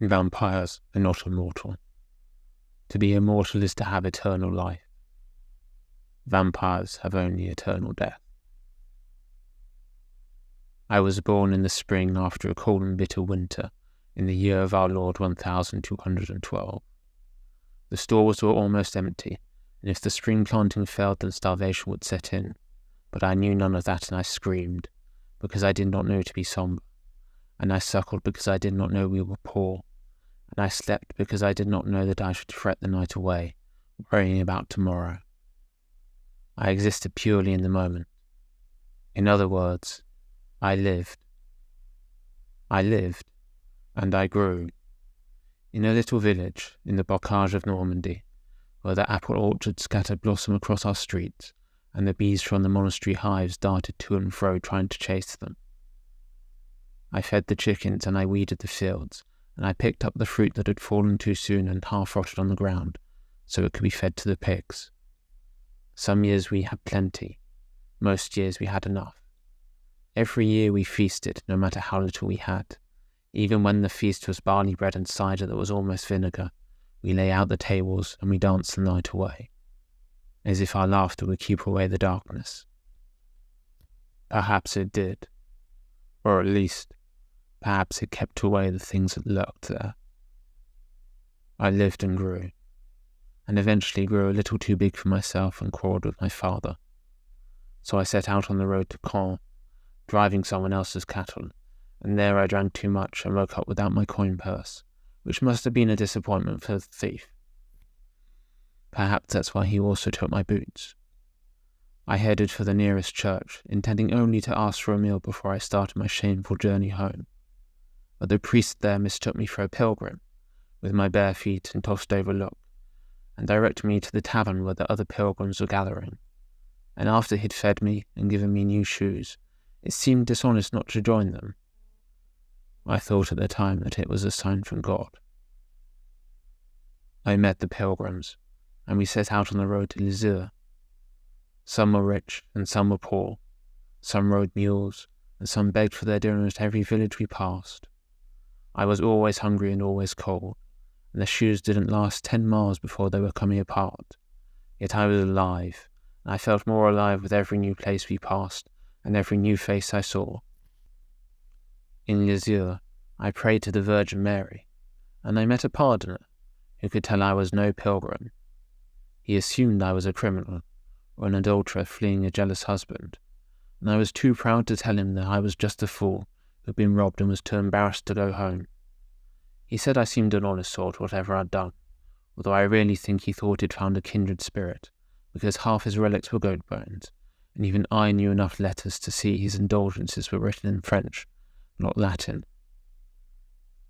Vampires are not immortal. To be immortal is to have eternal life. Vampires have only eternal death. I was born in the spring after a cold and bitter winter, in the year of our Lord 1212. The stores were almost empty, and if the spring planting failed, then starvation would set in. But I knew none of that, and I screamed, because I did not know to be sombre, and I suckled because I did not know we were poor, and I slept because I did not know that I should fret the night away, worrying about tomorrow. I existed purely in the moment. In other words, I lived. I lived, and I grew. In a little village in the bocage of Normandy, where the apple orchards scattered blossom across our streets, and the bees from the monastery hives darted to and fro trying to chase them. I fed the chickens, and I weeded the fields, and I picked up the fruit that had fallen too soon and half rotted on the ground, so it could be fed to the pigs. Some years we had plenty, most years we had enough. Every year we feasted, no matter how little we had. Even when the feast was barley bread and cider that was almost vinegar, we lay out the tables and we danced the night away, as if our laughter would keep away the darkness. Perhaps it did, or at least, perhaps it kept away the things that lurked there. I lived and grew, and eventually grew a little too big for myself and quarrelled with my father. So I set out on the road to Caen, driving someone else's cattle, and there I drank too much and woke up without my coin purse, which must have been a disappointment for the thief. Perhaps that's why he also took my boots. I headed for the nearest church, intending only to ask for a meal before I started my shameful journey home. But the priest there mistook me for a pilgrim, with my bare feet and tossed-over look, and directed me to the tavern where the other pilgrims were gathering. And after he'd fed me and given me new shoes, it seemed dishonest not to join them. I thought at the time that it was a sign from God. I met the pilgrims, and we set out on the road to Lisieux. Some were rich and some were poor. Some rode mules, and some begged for their dinner at every village we passed. I was always hungry and always cold, and the shoes didn't last 10 miles before they were coming apart. Yet I was alive, and I felt more alive with every new place we passed and every new face I saw. In Lisieux, I prayed to the Virgin Mary, and I met a pardoner who could tell I was no pilgrim. He assumed I was a criminal, or an adulterer fleeing a jealous husband, and I was too proud to tell him that I was just a fool who had been robbed and was too embarrassed to go home. He said I seemed an honest sort, whatever I'd done, although I really think he thought he'd found a kindred spirit, because half his relics were goat bones, and even I knew enough letters to see his indulgences were written in French, not Latin.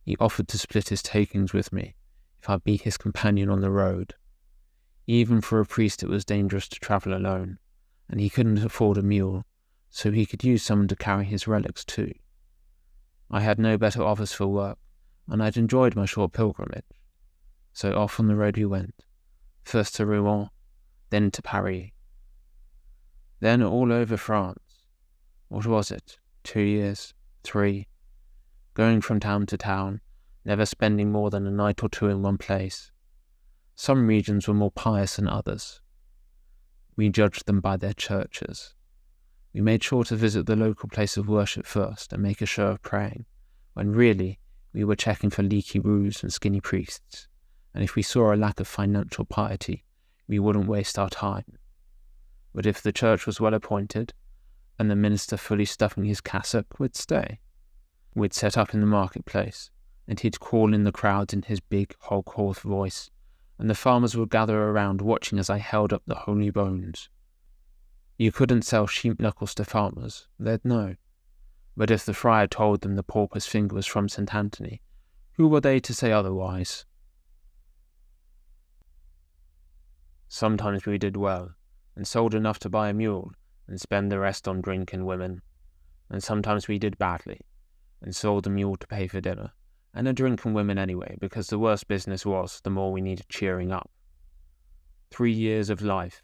He offered to split his takings with me if I'd be his companion on the road. Even for a priest it was dangerous to travel alone, and he couldn't afford a mule, so he could use someone to carry his relics too. I had no better offers for work, and I'd enjoyed my short pilgrimage. So off on the road we went, first to Rouen, then to Paris. Then all over France. What was it? 2 years? 3? Going from town to town, never spending more than a night or two in one place. Some regions were more pious than others. We judged them by their churches. We made sure to visit the local place of worship first and make a show of praying, when really we were checking for leaky roofs and skinny priests, and if we saw a lack of financial piety, we wouldn't waste our time. But if the church was well appointed, and the minister fully stuffing his cassock, we'd stay. We'd set up in the marketplace, and he'd call in the crowds in his big, hog-hoarse voice, and the farmers would gather around watching as I held up the holy bones. You couldn't sell sheep knuckles to farmers, they'd know. But if the friar told them the pauper's finger was from St. Anthony, who were they to say otherwise? Sometimes we did well, and sold enough to buy a mule, and spend the rest on drink and women. And sometimes we did badly, and sold the mule to pay for dinner, and a drink and women anyway, because the worse business was, the more we needed cheering up. 3 years of life.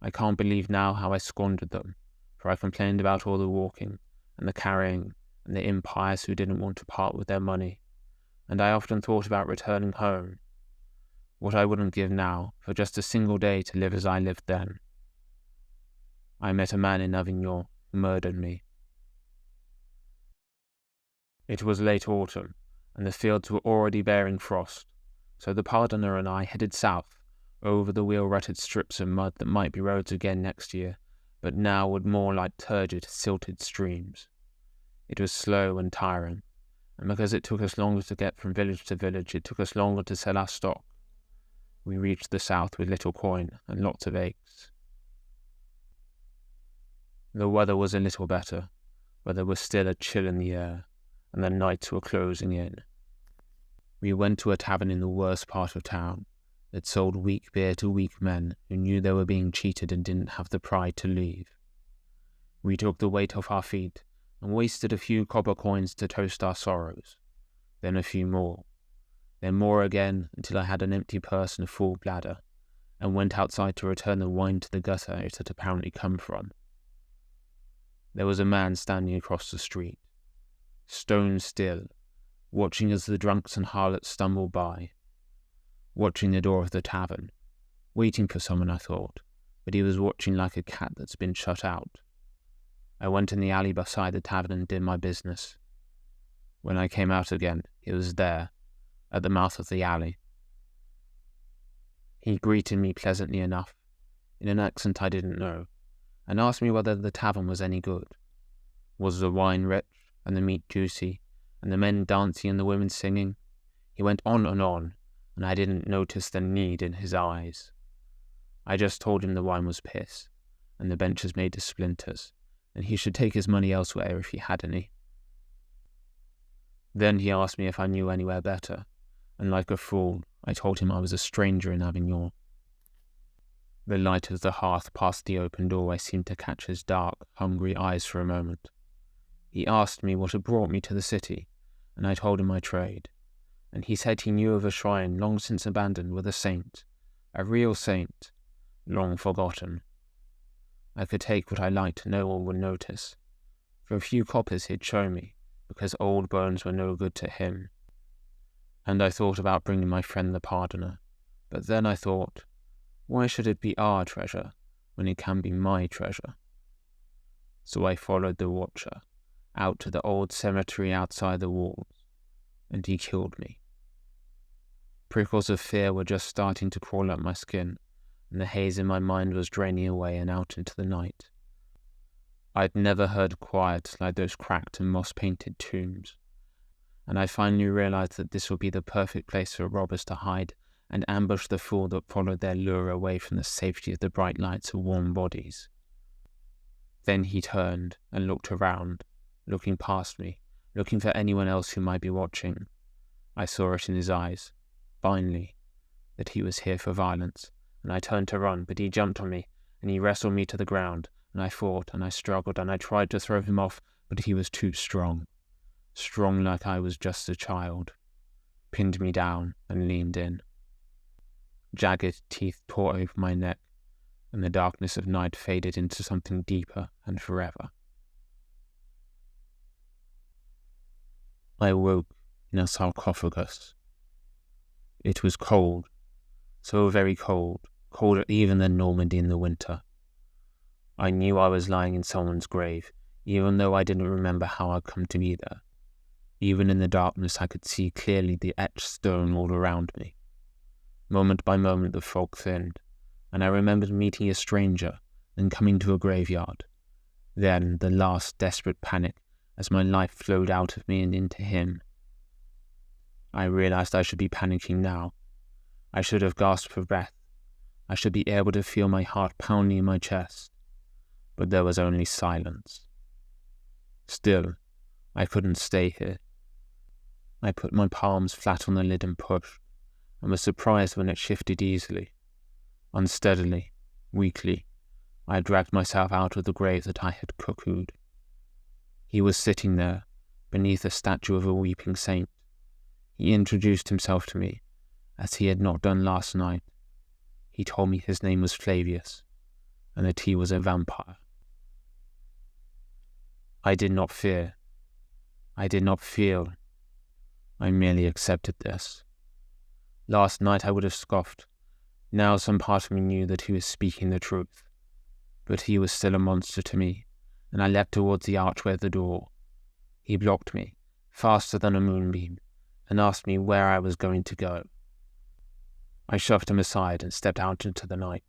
I can't believe now how I squandered them, for I complained about all the walking, and the carrying, and the impious who didn't want to part with their money. and I often thought about returning home, what I wouldn't give now for just a single day to live as I lived then. I met a man in Avignon who murdered me. It was late autumn, and the fields were already bearing frost, so the pardoner and I headed south, over the wheel-rutted strips of mud that might be roads again next year, but now would more like turgid, silted streams. It was slow and tiring, and because it took us longer to get from village to village, it took us longer to sell our stock. We reached the south with little coin and lots of aches. The weather was a little better, but there was still a chill in the air, and the nights were closing in. We went to a tavern in the worst part of town that sold weak beer to weak men who knew they were being cheated and didn't have the pride to leave. We took the weight off our feet and wasted a few copper coins to toast our sorrows, then a few more, then more again until I had an empty purse and a full bladder, and went outside to return the wine to the gutter it had apparently come from. There was a man standing across the street, stone still, watching as the drunks and harlots stumbled by, watching the door of the tavern, waiting for someone, I thought, but he was watching like a cat that's been shut out. I went in the alley beside the tavern and did my business. When I came out again, he was there, at the mouth of the alley. He greeted me pleasantly enough, in an accent I didn't know, and asked me whether the tavern was any good. Was the wine rich, and the meat juicy, and the men dancing and the women singing? He went on, and I didn't notice the need in his eyes. I just told him the wine was piss, and the benches made of splinters, and he should take his money elsewhere if he had any. Then he asked me if I knew anywhere better, and like a fool, I told him I was a stranger in Avignon. The light of the hearth past the open doorway seemed to catch his dark, hungry eyes for a moment. He asked me what had brought me to the city, and I told him my trade, and he said he knew of a shrine long since abandoned with a saint, a real saint, long forgotten. I could take what I liked, no one would notice. For a few coppers he'd show me, because old bones were no good to him. And I thought about bringing my friend the pardoner, but then I thought, why should it be our treasure when it can be my treasure? So I followed the watcher out to the old cemetery outside the walls, and he killed me. Prickles of fear were just starting to crawl up my skin, and the haze in my mind was draining away and out into the night. I'd never heard quiet like those cracked and moss-painted tombs, and I finally realized that this would be the perfect place for robbers to hide and ambush the fool that followed their lure away from the safety of the bright lights of warm bodies. Then he turned and looked around, looking past me, looking for anyone else who might be watching. I saw it in his eyes, finally, that he was here for violence, and I turned to run, but he jumped on me, and he wrestled me to the ground, and I fought, and I struggled, and I tried to throw him off, but he was too strong like I was just a child, pinned me down and leaned in. Jagged teeth tore over my neck, and the darkness of night faded into something deeper and forever. I awoke in a sarcophagus. It was cold, so very cold, colder even than Normandy in the winter. I knew I was lying in someone's grave, even though I didn't remember how I'd come to be there. Even in the darkness I could see clearly the etched stone all around me. Moment by moment the fog thinned, and I remembered meeting a stranger, then coming to a graveyard. Then the last desperate panic as my life flowed out of me and into him. I realized I should be panicking now. I should have gasped for breath. I should be able to feel my heart pounding in my chest. But there was only silence. Still, I couldn't stay here. I put my palms flat on the lid and pushed, and was surprised when it shifted easily. Unsteadily, weakly, I dragged myself out of the grave that I had cuckooed. He was sitting there, beneath a statue of a weeping saint. He introduced himself to me, as he had not done last night. He told me his name was Flavius, and that he was a vampire. I did not fear. I did not feel. I merely accepted this. Last night I would have scoffed. Now some part of me knew that he was speaking the truth. But he was still a monster to me, and I leapt towards the archway of the door. He blocked me, faster than a moonbeam, and asked me where I was going to go. I shoved him aside and stepped out into the night,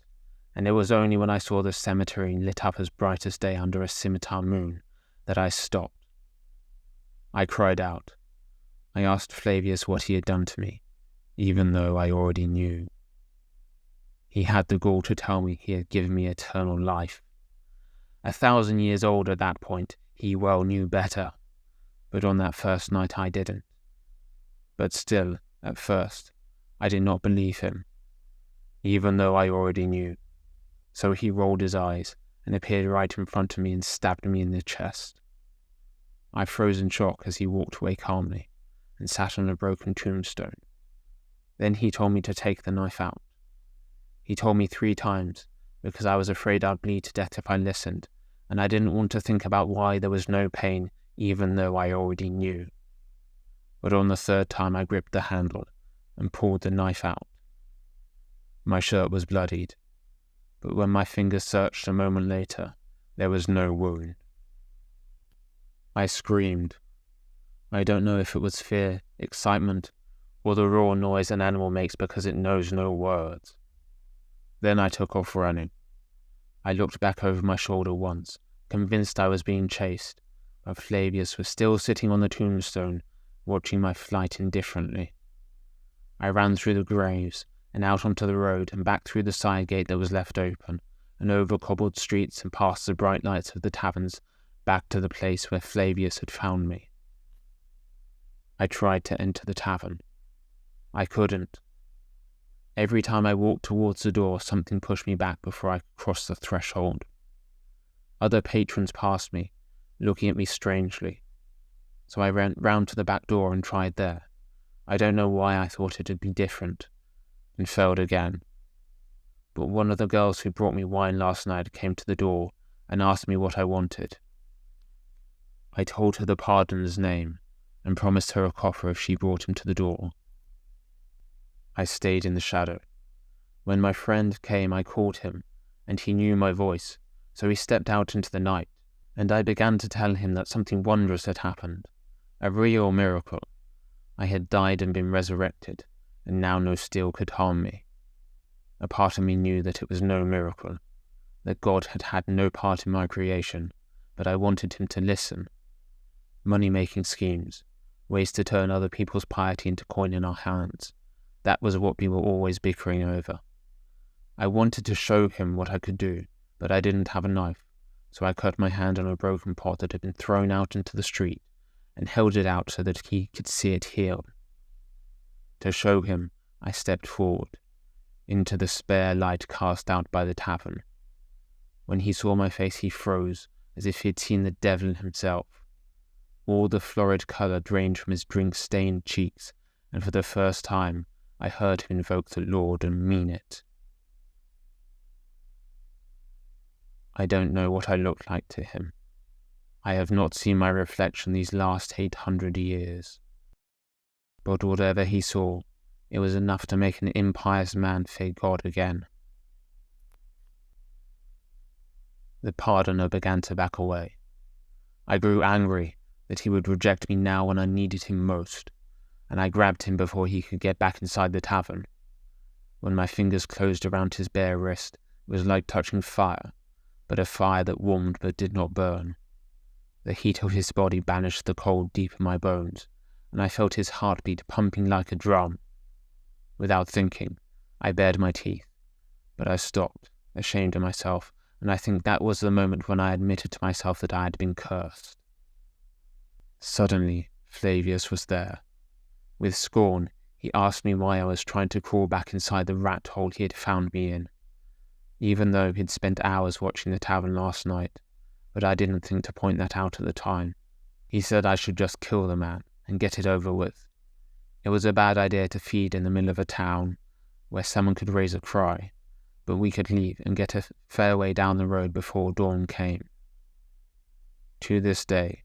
and it was only when I saw the cemetery lit up as bright as day under a scimitar moon that I stopped. I cried out. I asked Flavius what he had done to me, even though I already knew. He had the gall to tell me he had given me eternal life. 1,000 years old at that point, he well knew better, but on that first night I didn't. But still, at first, I did not believe him, even though I already knew. So he rolled his eyes and appeared right in front of me and stabbed me in the chest. I froze in shock as he walked away calmly and sat on a broken tombstone. Then he told me to take the knife out. He told me 3 times because I was afraid I'd bleed to death if I listened, and I didn't want to think about why there was no pain even though I already knew. But on the 3rd time I gripped the handle and pulled the knife out. My shirt was bloodied, but when my fingers searched a moment later, there was no wound. I screamed. I don't know if it was fear, excitement, or the raw noise an animal makes because it knows no words. Then I took off running. I looked back over my shoulder once, convinced I was being chased, but Flavius was still sitting on the tombstone, watching my flight indifferently. I ran through the graves, and out onto the road, and back through the side gate that was left open, and over cobbled streets and past the bright lights of the taverns, back to the place where Flavius had found me. I tried to enter the tavern. I couldn't. Every time I walked towards the door, something pushed me back before I could cross the threshold. Other patrons passed me, looking at me strangely. So I ran round to the back door and tried there. I don't know why I thought it'd be different, and failed again. But one of the girls who brought me wine last night came to the door and asked me what I wanted. I told her the pardon's name and promised her a copper if she brought him to the door. I stayed in the shadow. When my friend came, I called him, and he knew my voice, so he stepped out into the night, and I began to tell him that something wondrous had happened, a real miracle. I had died and been resurrected, and now no steel could harm me. A part of me knew that it was no miracle, that God had had no part in my creation, but I wanted him to listen. Money-making schemes, ways to turn other people's piety into coin in our hands, that was what we were always bickering over. I wanted to show him what I could do, but I didn't have a knife, so I cut my hand on a broken pot that had been thrown out into the street and held it out so that he could see it heal. To show him, I stepped forward, into the spare light cast out by the tavern. When he saw my face, he froze, as if he had seen the devil himself. All the florid colour drained from his drink-stained cheeks, and for the first time, I heard him invoke the Lord and mean it. I don't know what I looked like to him. I have not seen my reflection these last 800 years. But whatever he saw, it was enough to make an impious man fear God again. The pardoner began to back away. I grew angry that he would reject me now when I needed him most, and I grabbed him before he could get back inside the tavern. When my fingers closed around his bare wrist, it was like touching fire, but a fire that warmed but did not burn. The heat of his body banished the cold deep in my bones, and I felt his heartbeat pumping like a drum. Without thinking, I bared my teeth, but I stopped, ashamed of myself, and I think that was the moment when I admitted to myself that I had been cursed. Suddenly, Flavius was there. With scorn, he asked me why I was trying to crawl back inside the rat hole he had found me in, even though he'd spent hours watching the tavern last night, but I didn't think to point that out at the time. He said I should just kill the man and get it over with. It was a bad idea to feed in the middle of a town where someone could raise a cry, but we could leave and get a fair way down the road before dawn came. To this day,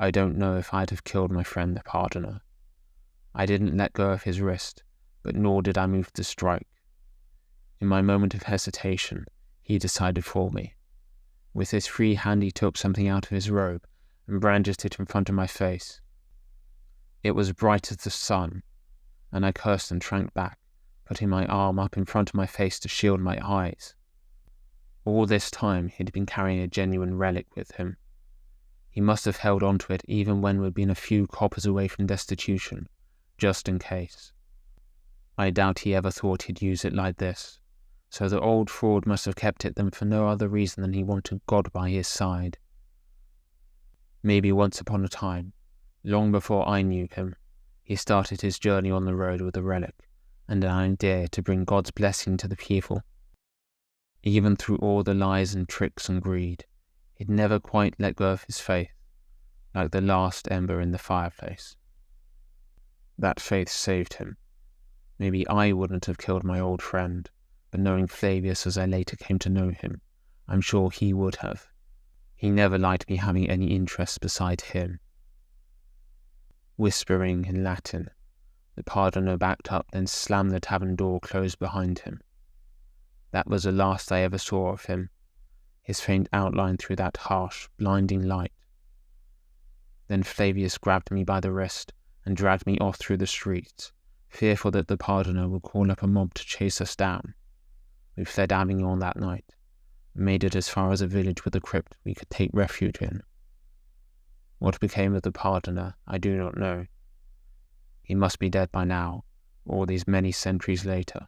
I don't know if I'd have killed my friend the pardoner, I didn't let go of his wrist, but nor did I move to strike. In my moment of hesitation, he decided for me. With his free hand he took something out of his robe and brandished it in front of my face. It was bright as the sun, and I cursed and shrank back, putting my arm up in front of my face to shield my eyes. All this time he'd been carrying a genuine relic with him. He must have held on to it even when we'd been a few coppers away from destitution, just in case. I doubt he ever thought he'd use it like this, so the old fraud must have kept it then for no other reason than he wanted God by his side. Maybe once upon a time, long before I knew him, he started his journey on the road with a relic and an idea to bring God's blessing to the people. Even through all the lies and tricks and greed, he'd never quite let go of his faith, like the last ember in the fireplace. That faith saved him. Maybe I wouldn't have killed my old friend, but knowing Flavius as I later came to know him, I'm sure he would have. He never liked me having any interest beside him. Whispering in Latin, the pardoner backed up, then slammed the tavern door closed behind him. That was the last I ever saw of him, his faint outline through that harsh, blinding light. Then Flavius grabbed me by the wrist and dragged me off through the streets, fearful that the pardoner would call up a mob to chase us down. We fled Avignon that night, and made it as far as a village with a crypt we could take refuge in. What became of the pardoner, I do not know. He must be dead by now, all these many centuries later.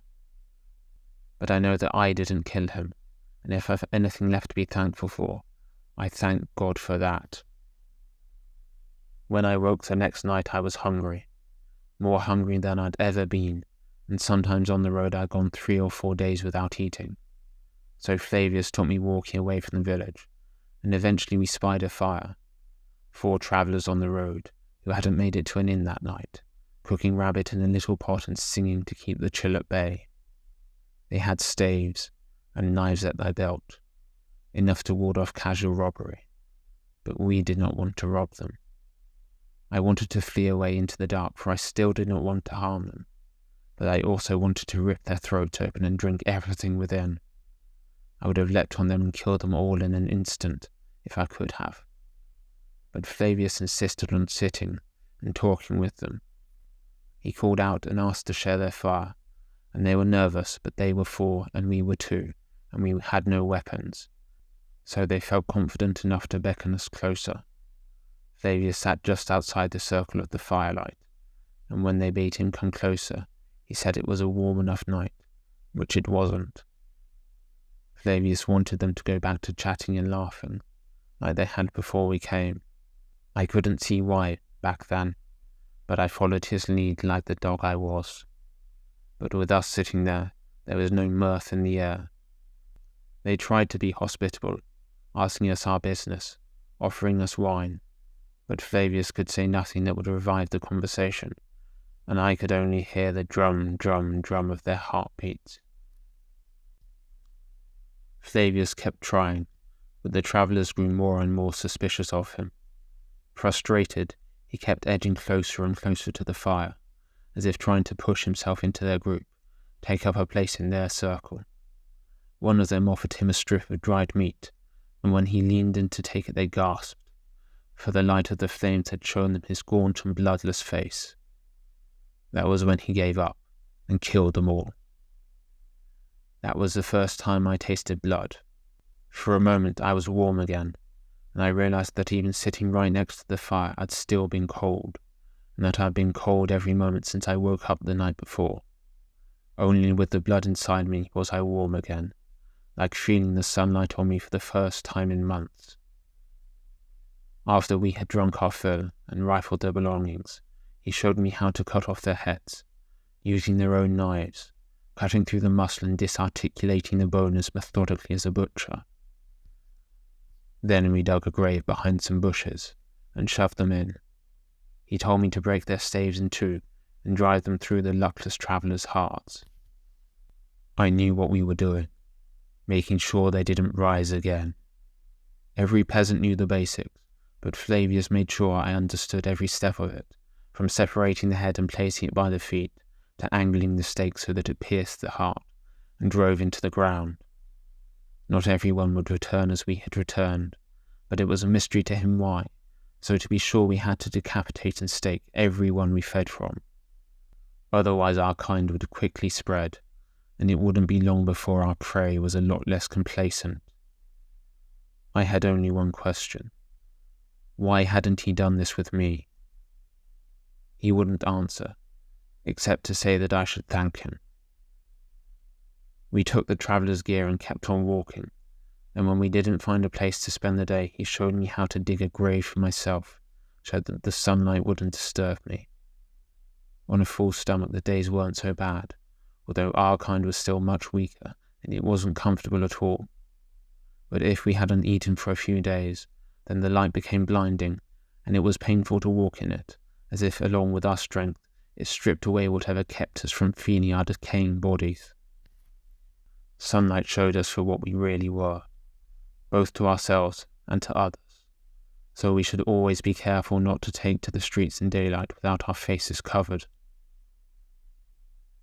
But I know that I didn't kill him, and if I've anything left to be thankful for, I thank God for that. When I woke the next night I was hungry, more hungry than I'd ever been, and sometimes on the road I'd gone 3 or 4 days without eating. So Flavius took me walking away from the village, and eventually we spied a fire. 4 travellers on the road, who hadn't made it to an inn that night, cooking rabbit in a little pot and singing to keep the chill at bay. They had staves and knives at their belt, enough to ward off casual robbery, but we did not want to rob them. I wanted to flee away into the dark, for I still did not want to harm them, but I also wanted to rip their throats open and drink everything within. I would have leapt on them and killed them all in an instant, if I could have. But Flavius insisted on sitting and talking with them. He called out and asked to share their fire, and they were nervous, but they were 4 and we were 2, and we had no weapons, so they felt confident enough to beckon us closer. Flavius sat just outside the circle of the firelight, and when they bade him come closer, he said it was a warm enough night, which it wasn't. Flavius wanted them to go back to chatting and laughing, like they had before we came. I couldn't see why, back then, but I followed his lead like the dog I was. But with us sitting there was no mirth in the air. They tried to be hospitable, asking us our business, offering us wine, but Flavius could say nothing that would revive the conversation, and I could only hear the drum, drum, drum of their heartbeats. Flavius kept trying, but the travellers grew more and more suspicious of him. Frustrated, he kept edging closer and closer to the fire, as if trying to push himself into their group, take up a place in their circle. One of them offered him a strip of dried meat, and when he leaned in to take it they gasped, for the light of the flames had shown them his gaunt and bloodless face. That was when he gave up and killed them all. That was the first time I tasted blood. For a moment I was warm again, and I realized that even sitting right next to the fire I'd still been cold, and that I'd been cold every moment since I woke up the night before. Only with the blood inside me was I warm again, like feeling the sunlight on me for the first time in months. After we had drunk our fill and rifled their belongings, he showed me how to cut off their heads, using their own knives, cutting through the muscle and disarticulating the bone as methodically as a butcher. Then we dug a grave behind some bushes and shoved them in. He told me to break their staves in 2 and drive them through the luckless travellers' hearts. I knew what we were doing, making sure they didn't rise again. Every peasant knew the basics, but Flavius made sure I understood every step of it, from separating the head and placing it by the feet, to angling the stake so that it pierced the heart and drove into the ground. Not everyone would return as we had returned, but it was a mystery to him why, so to be sure we had to decapitate and stake every one we fed from. Otherwise our kind would quickly spread, and it wouldn't be long before our prey was a lot less complacent. I had only one question. Why hadn't he done this with me? He wouldn't answer, except to say that I should thank him. We took the traveller's gear and kept on walking, and when we didn't find a place to spend the day, he showed me how to dig a grave for myself, so that the sunlight wouldn't disturb me. On a full stomach the days weren't so bad, although our kind was still much weaker, and it wasn't comfortable at all. But if we hadn't eaten for a few days, then the light became blinding, and it was painful to walk in it, as if, along with our strength, it stripped away whatever kept us from feeling our decaying bodies. Sunlight showed us for what we really were, both to ourselves and to others, so we should always be careful not to take to the streets in daylight without our faces covered.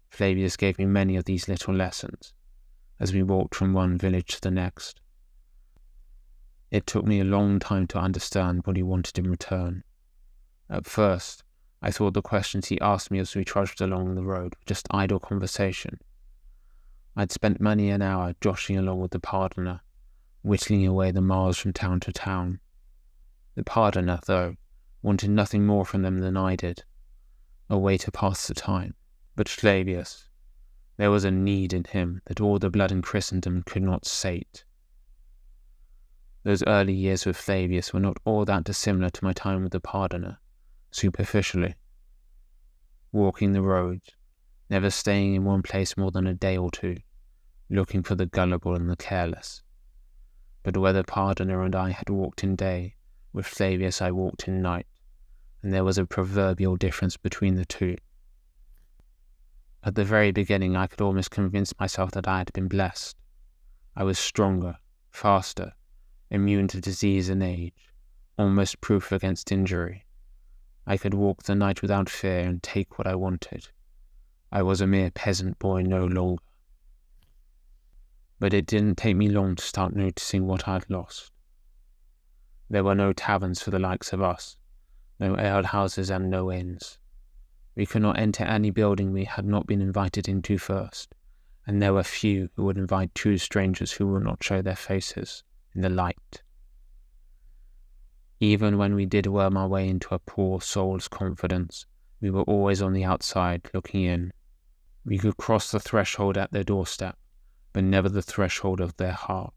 Flavius gave me many of these little lessons, as we walked from one village to the next. It took me a long time to understand what he wanted in return. At first, I thought the questions he asked me as we trudged along the road were just idle conversation. I'd spent many an hour joshing along with the pardoner, whittling away the miles from town to town. The pardoner, though, wanted nothing more from them than I did, a way to pass the time. But Flavius, there was a need in him that all the blood in Christendom could not sate. Those early years with Flavius were not all that dissimilar to my time with the pardoner, superficially. Walking the roads, never staying in one place more than a day or two, looking for the gullible and the careless. But where the pardoner and I had walked in day, with Flavius I walked in night, and there was a proverbial difference between the two. At the very beginning I could almost convince myself that I had been blessed. I was stronger, faster, immune to disease and age, almost proof against injury. I could walk the night without fear and take what I wanted. I was a mere peasant boy no longer. But it didn't take me long to start noticing what I'd lost. There were no taverns for the likes of us, no alehouses and no inns. We could not enter any building we had not been invited into first, and there were few who would invite two strangers who would not show their faces in the light. Even when we did worm our way into a poor soul's confidence, we were always on the outside looking in. We could cross the threshold at their doorstep, but never the threshold of their heart.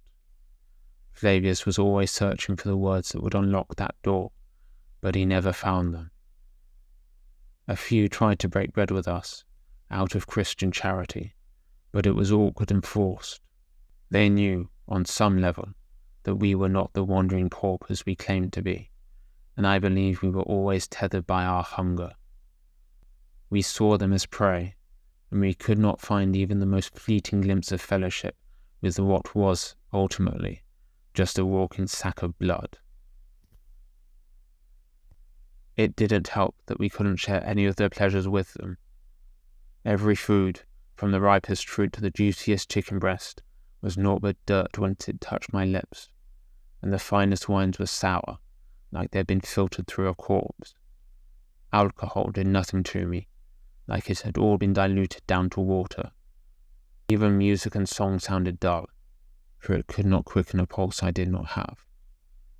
Flavius was always searching for the words that would unlock that door, but he never found them. A few tried to break bread with us, out of Christian charity, but it was awkward and forced. They knew, on some level, that we were not the wandering paupers we claimed to be, and I believe we were always tethered by our hunger. We saw them as prey, and we could not find even the most fleeting glimpse of fellowship with what was, ultimately, just a walking sack of blood. It didn't help that we couldn't share any of their pleasures with them. Every food, from the ripest fruit to the juiciest chicken breast, was naught but dirt once it touched my lips, and the finest wines were sour, like they'd been filtered through a corpse. Alcohol did nothing to me, like it had all been diluted down to water. Even music and song sounded dull, for it could not quicken a pulse I did not have,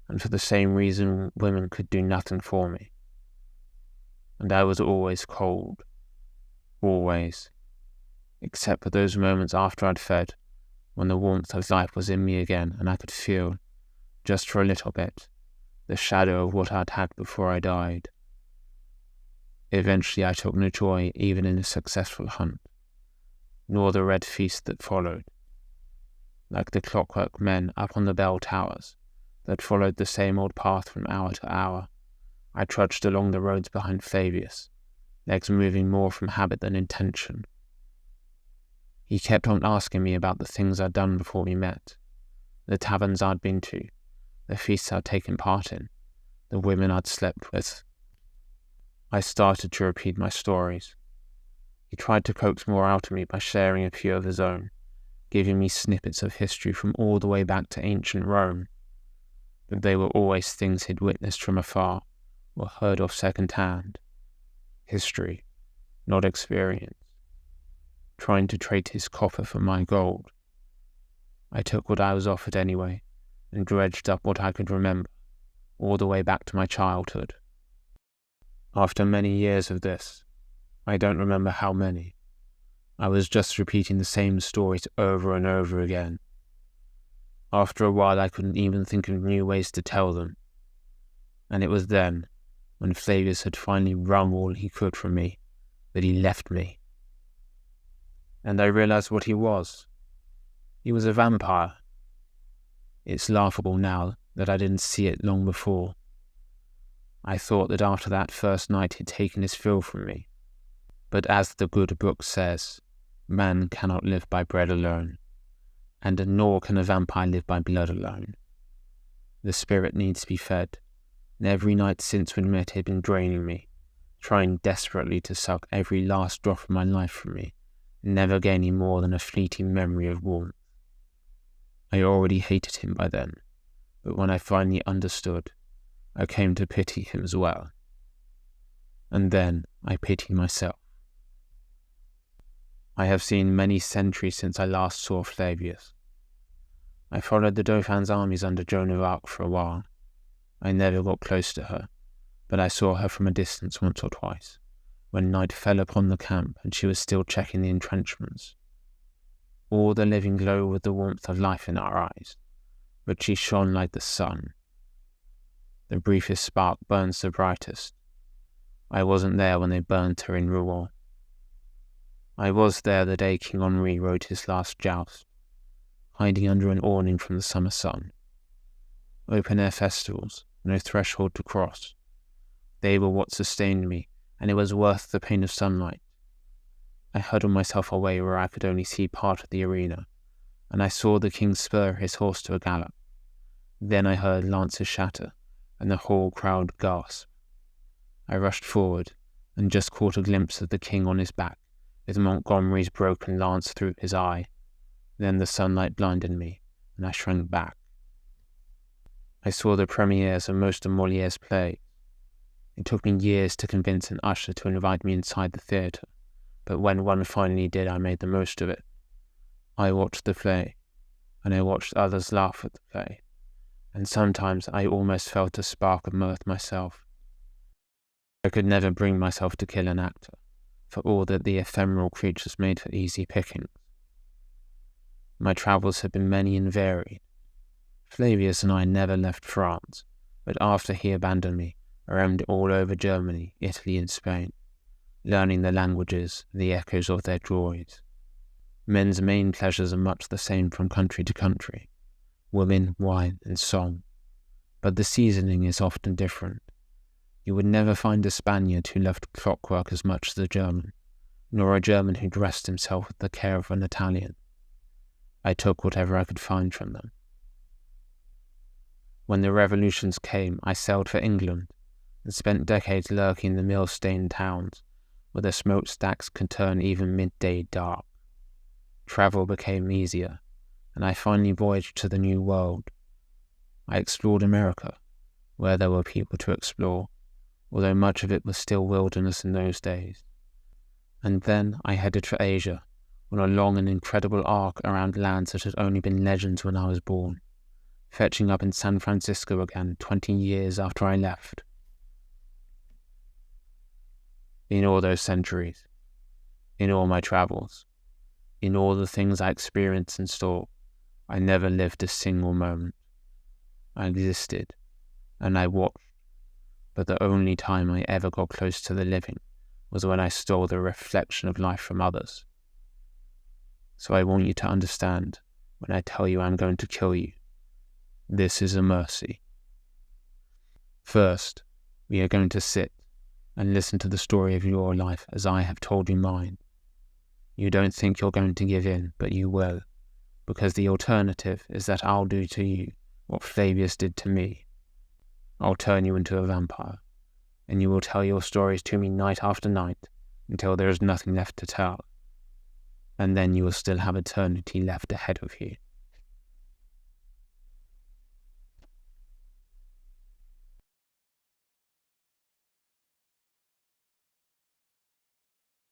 and for the same reason women could do nothing for me. And I was always cold, always, except for those moments after I'd fed, when the warmth of life was in me again and I could feel, just for a little bit, the shadow of what I'd had before I died. Eventually I took no joy even in a successful hunt, nor the red feast that followed. Like the clockwork men up on the bell towers, that followed the same old path from hour to hour, I trudged along the roads behind Flavius, legs moving more from habit than intention. He kept on asking me about the things I'd done before we met, the taverns I'd been to, the feasts I'd taken part in, the women I'd slept with. I started to repeat my stories. He tried to coax more out of me by sharing a few of his own, giving me snippets of history from all the way back to ancient Rome, but they were always things he'd witnessed from afar or heard of second-hand. History, not experience. Trying to trade his copper for my gold. I took what I was offered anyway, and dredged up what I could remember, all the way back to my childhood. After many years of this, I don't remember how many, I was just repeating the same stories over and over again. After a while I couldn't even think of new ways to tell them, and it was then, when Flavius had finally wrung all he could from me, that he left me. And I realized what he was. He was a vampire. It's laughable now that I didn't see it long before. I thought that after that first night he'd taken his fill from me. But as the good book says, man cannot live by bread alone, and nor can a vampire live by blood alone. The spirit needs to be fed, and every night since we met he had been draining me, trying desperately to suck every last drop of my life from me, never gaining more than a fleeting memory of warmth. I already hated him by then, but when I finally understood, I came to pity him as well. And then I pitied myself. I have seen many centuries since I last saw Flavius. I followed the Dauphin's armies under Joan of Arc for a while. I never got close to her, but I saw her from a distance once or twice, when night fell upon the camp and she was still checking the entrenchments. All the living glow with the warmth of life in our eyes, but she shone like the sun. The briefest spark burns the brightest. I wasn't there when they burnt her in Rouen. I was there the day King Henri rode his last joust, hiding under an awning from the summer sun. Open-air festivals, no threshold to cross. They were what sustained me, and it was worth the pain of sunlight. I huddled myself away where I could only see part of the arena, and I saw the king spur his horse to a gallop. Then I heard lances shatter, and the whole crowd gasp. I rushed forward, and just caught a glimpse of the king on his back, with Montgomery's broken lance through his eye. Then the sunlight blinded me, and I shrank back. I saw the premieres of most of Molière's plays. It took me years to convince an usher to invite me inside the theatre, but when one finally did, I made the most of it. I watched the play, and I watched others laugh at the play, and sometimes I almost felt a spark of mirth myself. I could never bring myself to kill an actor, for all that the ephemeral creatures made for easy pickings. My travels had been many and varied. Flavius and I never left France, but after he abandoned me, I roamed all over Germany, Italy and Spain, learning the languages, the echoes of their joys. Men's main pleasures are much the same from country to country, women, wine and song, but the seasoning is often different. You would never find a Spaniard who loved clockwork as much as a German, nor a German who dressed himself with the care of an Italian. I took whatever I could find from them. When the revolutions came, I sailed for England, and spent decades lurking in the mill-stained towns, where the smokestacks could turn even midday dark. Travel became easier, and I finally voyaged to the New World. I explored America, where there were people to explore, although much of it was still wilderness in those days. And then I headed for Asia, on a long and incredible arc around lands that had only been legends when I was born, fetching up in San Francisco again 20 years after I left. In all those centuries, in all my travels, in all the things I experienced and saw, I never lived a single moment. I existed, and I watched, but the only time I ever got close to the living was when I stole the reflection of life from others. So I want you to understand, when I tell you I'm going to kill you, this is a mercy. First, we are going to sit and listen to the story of your life as I have told you mine. You don't think you're going to give in, but you will, because the alternative is that I'll do to you what Flavius did to me. I'll turn you into a vampire, and you will tell your stories to me night after night until there is nothing left to tell. And then you will still have eternity left ahead of you.